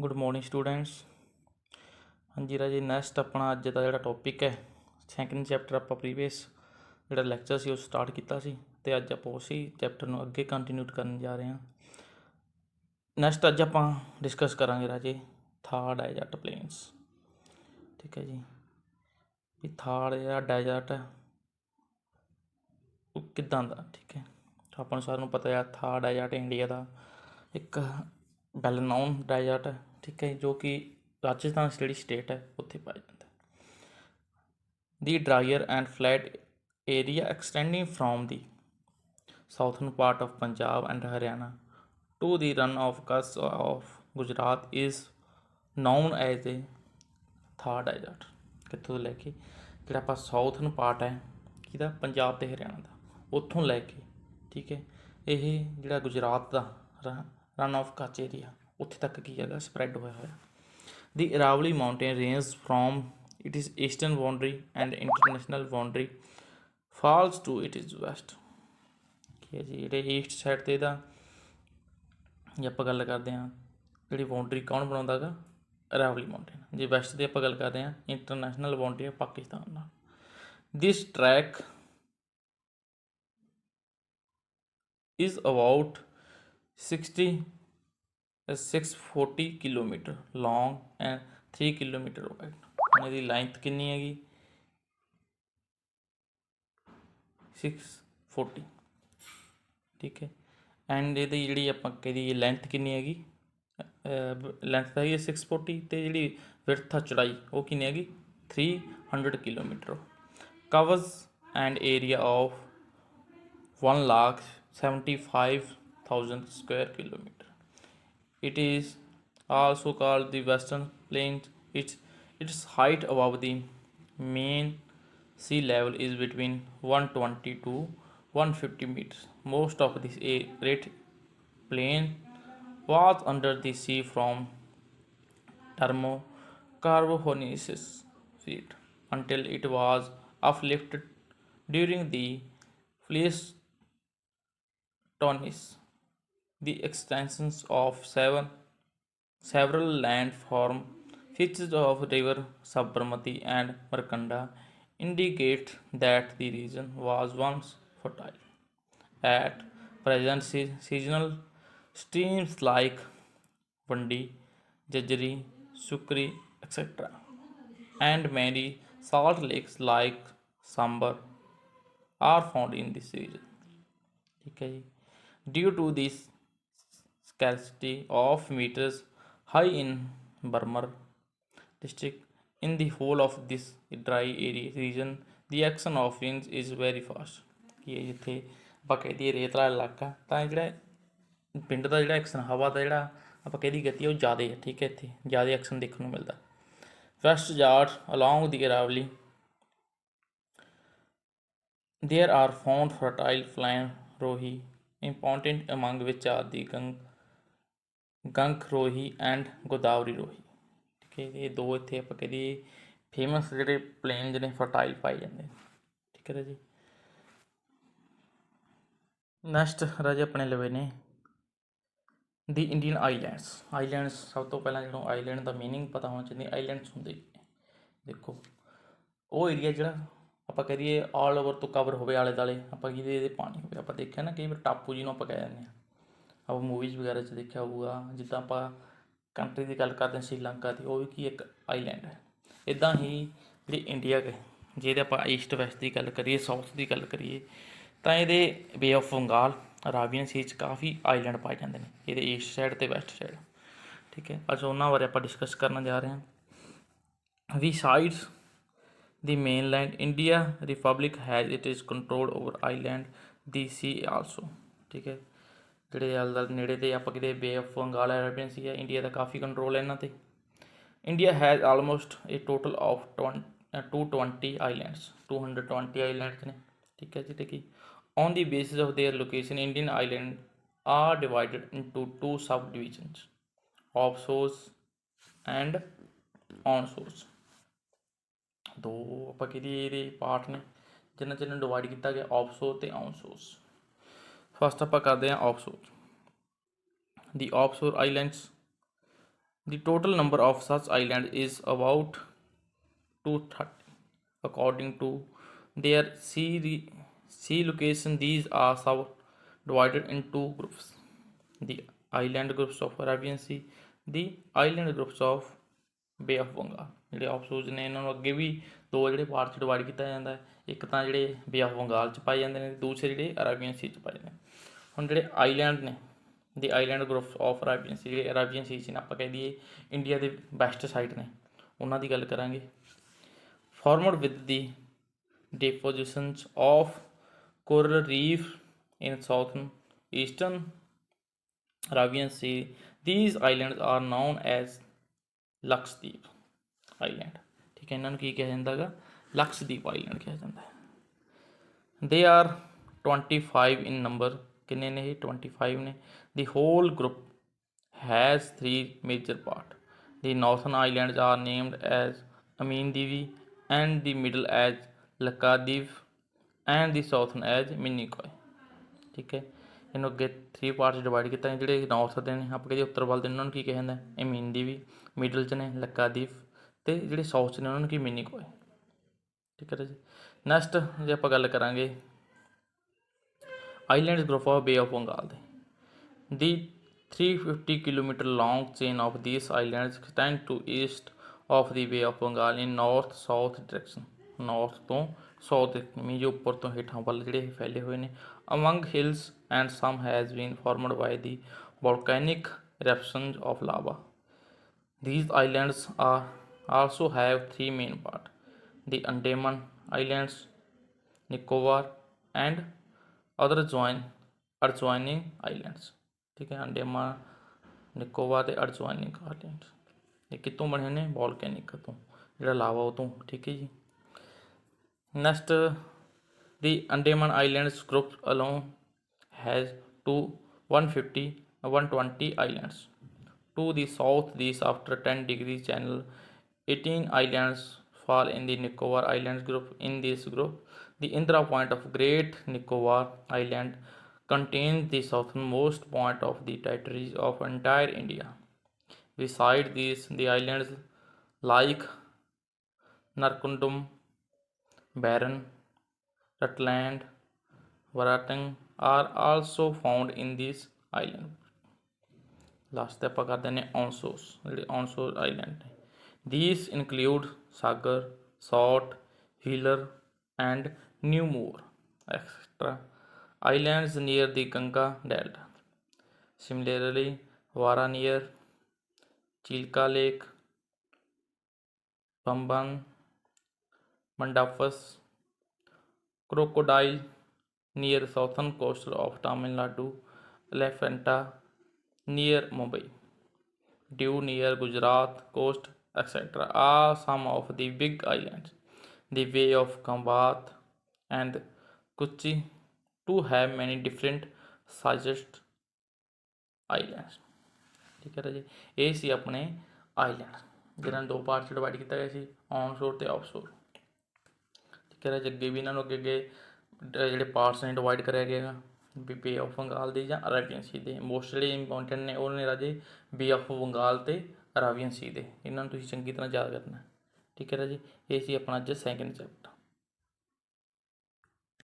Good morning students. हाँ जी राजे, next अपना अज का जोड़ा टॉपिक है सैकेंड चैप्टर आप प्रीवियस जोड़ा लैक्चर से स्टार्ट किया तो अज आप उस चैप्टर में अगे कंटिन्यू करने जा रहे हैं। नैक्सट अज आप डिस्कस करा राजे थार डेजर्ट प्लेन्स। ठीक है जी, भी थार जो डेजर्ट है वो किदां दा। ठीक है, अपन सारों पता है थार डेजर्ट इंडिया का एक वैल नोन डेजर्ट है। ठीक है, जो कि राजस्थान जी स्टेट है उत्थे पाया जाता है। The drier and flat area extending from the southern part of Punjab and Haryana to the run of Kutch of Gujarat is known as the Thar Desert। ਕਿੱਥੋਂ ਲੈ ਕੇ ਜਿਹੜਾ ਆਪਾਂ ਸਾਊਥਰਨ ਪਾਰਟ ਹੈ ਕਿਹਦਾ, ਪੰਜਾਬ ਤੇ ਹਰਿਆਣਾ ਦਾ, ਉੱਥੋਂ ਲੈ ਕੇ ਠੀਕ ਹੈ ਇਹ ਜਿਹੜਾ ਗੁਜਰਾਤ ਦਾ ਰਨ ਆਫ ਕੱਚ ਏਰੀਆ ਉੱਥੇ ਤੱਕ ਕੀ ਹੈਗਾ ਸਪਰੈਡ ਹੋਇਆ ਹੋਇਆ। The Aravalli mountain range from its eastern boundary and international boundary falls to its west। ठीक है जी, ਜਿਹੜੇ ਈਸਟ ਸਾਈਡ ਤੇ ਇਹਦਾ ਜੇ ਆਪਾਂ ਗੱਲ ਕਰਦੇ ਹਾਂ ਜਿਹੜੀ ਬਾਉਂਡਰੀ ਕੌਣ ਬਣਾਉਂਦਾ ਹੈਗਾ, ਅਰਾਵਲੀ ਮਾਊਂਟੇਨ। ਜੇ ਵੈਸਟ ਦੀ ਆਪਾਂ ਗੱਲ ਕਰਦੇ ਹਾਂ ਇੰਟਰਨੈਸ਼ਨਲ ਬਾਉਂਡਰੀ ਹੈ ਪਾਕਿਸਤਾਨ ਨਾਲ। This track is about 640 kilometre long and 3 kilometre wide. ਹੁਣ ਇਹਦੀ ਲੈਂਥ ਕਿੰਨੀ ਹੈਗੀ 640। ਠੀਕ ਹੈ, ਐਂਡ ਇਹਦੀ ਜਿਹੜੀ ਆਪਾਂ ਕਹਦੀ ਲੈਂਥ ਕਿੰਨੀ ਹੈਗੀ, ਲੈਂਥ ਤਾਂ ਹੈਗੀ 640 ਅਤੇ ਜਿਹੜੀ ਵਿਡਥ ਆ ਚੜਾਈ ਉਹ ਕਿੰਨੀ ਹੈਗੀ 300 kilometre. Covers and area of 1,75,000 square kilometer। It is also called the Western Plains. Its height above the mean sea level is between 120 to 150 meters. Most of this great plain was under the sea from Carboniferous period until it was uplifted during the Pleistocene. The extensions of several landform features of river Sabarmati and Markanda indicate that the region was once fertile. At present, seasonal streams like Vandi, Jajari, Sukri, etc., and many salt lakes like Sambar are found in this region। ठीक है जी, due to this scarcity of meters high in Burmar district, in the whole of this dry area region the action of winds is very fast। ਕਿ ਇਹ ਜਿੱਥੇ ਆਪਾਂ ਕਹਿ ਦਈਏ ਰੇਤਲਾ ਇਲਾਕਾ ਤਾਂ ਜਿਹੜਾ ਪਿੰਡ ਦਾ ਜਿਹੜਾ ਐਕਸ਼ਨ ਹਵਾ ਦਾ ਜਿਹੜਾ ਆਪਾਂ ਕਹਿ ਗਤੀ ਉਹ ਜ਼ਿਆਦਾ ਹੈ। ਠੀਕ ਹੈ, ਇੱਥੇ ਜ਼ਿਆਦਾ ਐਕਸ਼ਨ ਦੇਖਣ ਨੂੰ ਮਿਲਦਾ। West Jat along the Aravalli there are found fertile plain rohi, important among which are the Gank rohi and Godavari rohi। ठीक है, ये दो इतने आप कह दिए फेमस जोड़े प्लेन जो फर्टाइल पाए जाते। ठीक है राजे, नैक्सट राजे अपने लवे ने दी इंडियन आईलैंड्स। आईलैंड्स सब तो पहला जो आईलैंड का मीनिंग पता होना चाहिए। आईलैंड्स होंगे देखो वो एरिया जो ਆਪਾਂ ਕਹਿ ਦਈਏ ਆਲ ਓਵਰ ਤੋਂ ਕਵਰ ਹੋਵੇ ਆਲੇ ਦੁਆਲੇ, ਆਪਾਂ ਜਿਹਦੇ ਇਹਦੇ ਪਾਣੀ ਹੋਵੇ। ਆਪਾਂ ਦੇਖਿਆ ਨਾ ਕਈ ਵਾਰ ਟਾਪੂ ਜਿਹਨੂੰ ਆਪਾਂ ਕਹਿ ਦਿੰਦੇ ਹਾਂ, ਆਪਾਂ ਮੂਵੀਜ਼ ਵਗੈਰਾ 'ਚ ਦੇਖਿਆ ਹੋਊਗਾ। ਜਿੱਦਾਂ ਆਪਾਂ ਕੰਟਰੀ ਦੀ ਗੱਲ ਕਰਦੇ ਹਾਂ ਸ਼੍ਰੀਲੰਕਾ ਦੀ, ਉਹ ਵੀ ਕੀ ਇੱਕ ਆਈਲੈਂਡ ਹੈ। ਇੱਦਾਂ ਹੀ ਜਿਹੜੀ ਇੰਡੀਆ ਹੈ ਜੇ ਆਪਾਂ ਈਸਟ ਵੈਸਟ ਦੀ ਗੱਲ ਕਰੀਏ, ਸਾਊਥ ਦੀ ਗੱਲ ਕਰੀਏ ਤਾਂ ਇਹਦੇ ਬੇ ਆਫ ਬੰਗਾਲ, ਅਰਾਬੀਅਨ ਸੀ 'ਚ ਕਾਫੀ ਆਈਲੈਂਡ ਪਾਏ ਜਾਂਦੇ ਨੇ ਇਹਦੇ ਈਸਟ ਸਾਈਡ ਅਤੇ ਵੈਸਟ ਸਾਈਡ। ਠੀਕ ਹੈ, ਅੱਜ ਉਹਨਾਂ ਬਾਰੇ ਆਪਾਂ ਡਿਸਕਸ ਕਰਨ ਜਾ ਰਹੇ ਹਾਂ। ਵੀ sides the mainland India Republic has it is control over island the sea also। ਠੀਕ ਹੈ, ਜਿਹੜੇ ਆਲੇ ਦੁਆਲੇ ਨੇੜੇ ਤੇ ਆਪਾਂ ਕਿਤੇ bay of Bengal Arabian sea ਹੈ, ਇੰਡੀਆ ਦਾ ਕਾਫੀ ਕੰਟਰੋਲ ਹੈ ਇਹਨਾਂ 'ਤੇ। India has almost a total of 220 islands, 220 islands ਨੇ। ਠੀਕ ਹੈ, ਜਿਹੜੇ ਕਿ on the basis of their location Indian island are divided into 2 subdivisions offshores and onshores. ਦੋ ਆਪਾਂ ਕਹੀਏ ਇਹਦੇ ਪਾਰਟ ਨੇ ਜਿਨ੍ਹਾਂ 'ਚ ਇਹਨੂੰ ਡਿਵਾਈਡ ਕੀਤਾ ਗਿਆ, ਆਫਸ਼ੋਰ ਅਤੇ ਆਨਸ਼ੋਰਸ। ਫਸਟ ਆਪਾਂ ਕਰਦੇ ਹਾਂ offshore. The offshore islands The total number of such islands is about 230. According to their sea location, these are subdivided into groups. The island groups of Arabian Sea, the island groups of bay of Bengal. ਜਿਹੜੇ offshores ਨੇ ਇਹਨਾਂ ਨੂੰ ਅੱਗੇ ਵੀ ਦੋ ਜਿਹੜੇ part 'ਚ divide ਕੀਤਾ ਜਾਂਦਾ ਹੈ। ਇੱਕ ਤਾਂ ਜਿਹੜੇ ਬੇ ਆਫ ਬੰਗਾਲ 'ਚ ਪਾਏ ਜਾਂਦੇ ਨੇ, ਦੂਸਰੇ ਜਿਹੜੇ ਅਰਾਬੀਅਨ ਸੀ 'ਚ ਪਾਏ ਜਾਂਦੇ ਨੇ। ਹੁਣ ਜਿਹੜੇ ਆਈਲੈਂਡ ਨੇ, ਦੀ ਆਈਲੈਂਡ ਗਰੁੱਪਸ ਆਫ ਅਰਾਬੀਅਨ ਸੀ, ਜਿਹੜੇ ਅਰਾਬੀਅਨ ਸੀ 'ਚ ਨੇ, ਆਪਾਂ ਕਹਿ ਦਈਏ ਇੰਡੀਆ ਦੇ ਵੈਸਟ ਸਾਈਡ ਨੇ, ਉਹਨਾਂ ਦੀ ਗੱਲ ਕਰਾਂਗੇ। Formed with the depositions of coral reef in southern eastern Arabian Sea. These islands are known as Lakshadweep island. ਠੀਕ ਹੈ, ਇਹਨਾਂ ਨੂੰ ਕੀ ਕਿਹਾ ਜਾਂਦਾ ਹੈਗਾ? ਲਕਸ਼ਦੀਪ ਆਈਲੈਂਡ ਕਿਹਾ ਜਾਂਦਾ ਹੈ। They are 25 in number. ਕਿੰਨੇ ਨੇ ਇਹ? 25 ਨੇ। The whole group has 3 major part. The northern islands are named as Amindivi and the middle as Laccadive and the southern as Minicoy. ਠੀਕ ਹੈ, ਇਹਨੂੰ ਅੱਗੇ 3 ਪਾਰਟਸ ਡਿਵਾਈਡ ਕੀਤਾ। ਜਿਹੜੇ ਨਾਰਥ ਦੇ ਨੇ, ਆਪਾਂ ਕਹਿੰਦੇ ਉੱਤਰ ਵੱਲ ਦੇ, ਉਹਨਾਂ ਨੂੰ ਕੀ ਕਿਹਾ ਜਾਂਦਾ? ਅਮੀਨ ਦੀਵੀ। ਮਿਡਲ 'ਚ ਨੇ ਲਕਾਦੀਪ, ਅਤੇ ਜਿਹੜੇ ਸਾਊਥ 'ਚ ਨੇ ਉਹਨਾਂ ਨੂੰ ਕੀ? ਮਿਨੀਕੋਏ। ਠੀਕ ਹੈ ਜੀ। ਨੈਕਸਟ ਜੇ ਆਪਾਂ ਗੱਲ ਕਰਾਂਗੇ islands group of bay of Bengal ਦੇ। ਦੀ 350 kilometre long chain of these islands extend to east of the bay of Bengal in north south direction. North ਤੋਂ ਸਾਊਥ ਮੀਨਜ਼ ਜੋ ਉੱਪਰ ਤੋਂ ਹੇਠਾਂ ਵੱਲ ਜਿਹੜੇ ਇਹ ਫੈਲੇ ਹੋਏ ਨੇ। Among hills and some has been formed by the volcanic eruptions of lava. These islands also have 3 main parts: the Andaman Islands, Nicobar, and other adjoining islands. ठीक है, अंडेमान, निकोबार ਤੇ adjoining islands ਇਹ ਕਿੱਥੋਂ ਬਣੇ ਨੇ? ਵੋਲਕੈਨਿਕ ਤੋਂ, ਜਿਹੜਾ ਲਾਵਾ ਉਹ ਤੋਂ। ਠੀਕ ਹੈ ਜੀ। Next the Andaman islands group alone has 120 islands. To the southeast, after 10 degrees channel, 18 islands fall in the Nicobar Islands group. In this group, the Indra Point of Great Nicobar Island contains the southernmost point of the territories of entire India. Besides these, the islands like Narkundum, Barren, Rutland, Varatang are also found in this island. Last 'ਤੇ ਆਪਾਂ ਕਰਦੇ ਨੇ onshores, ਜਿਹੜੇ onshore island ਨੇ। These include Sagar, Short, Wheeler and New Moore etcetera islands near the Ganga delta. Similarly ਵਾਰਾ near Chilika lake, Pamban, ਮੰਡਾਫਸ, crocodile near southern coast of Tamil Nadu, Elephanta near Mumbai, Diu near Gujarat coast, etc. are some of the big islands. The Bay of Kambhat and Kochi too have many different sized islands. ਠੀਕ ਹੈ ਜੀ, ਇਹ ਸੀ ਆਪਣੇ island, ਜਿਹਨਾਂ ਨੂੰ 2 part 'ਚ divide ਕੀਤਾ ਗਿਆ ਸੀ, ਔਨ ਸ਼ੋਰ ਅਤੇ ਆਫ ਸ਼ੋਰ। ਠੀਕ ਹੈ ਜੀ। ਅੱਗੇ ਵੀ ਇਹਨਾਂ ਨੂੰ ਅੱਗੇ ਜਿਹੜੇ ਪਾਰਟਸ ਨੇ ਡਿਵਾਈਡ ਕਰਿਆ ਗਿਆ ਵੀ ਬੇ ਆਫ ਬੰਗਾਲ ਦੇ ਜਾਂ ਅਰਾਬੀਅਨ ਸੀ ਦੇ। ਮੋਸਟ ਜਿਹੜੇ ਇੰਪੋਰਟੈਂਟ ਨੇ ਉਹ ਨੇ ਰਾਜੇ ਬੇ ਆਫ ਬੰਗਾਲ ਅਤੇ ਅਰਾਬੀਅਨ ਸੀ ਦੇ। ਇਹਨਾਂ ਨੂੰ ਤੁਸੀਂ ਚੰਗੀ ਤਰ੍ਹਾਂ ਯਾਦ ਕਰਨਾ। ਠੀਕ ਹੈ ਰਾਜੇ, ਇਹ ਸੀ ਆਪਣਾ ਅੱਜ ਸੈਕਿੰਡ ਚੈਪਟਰ।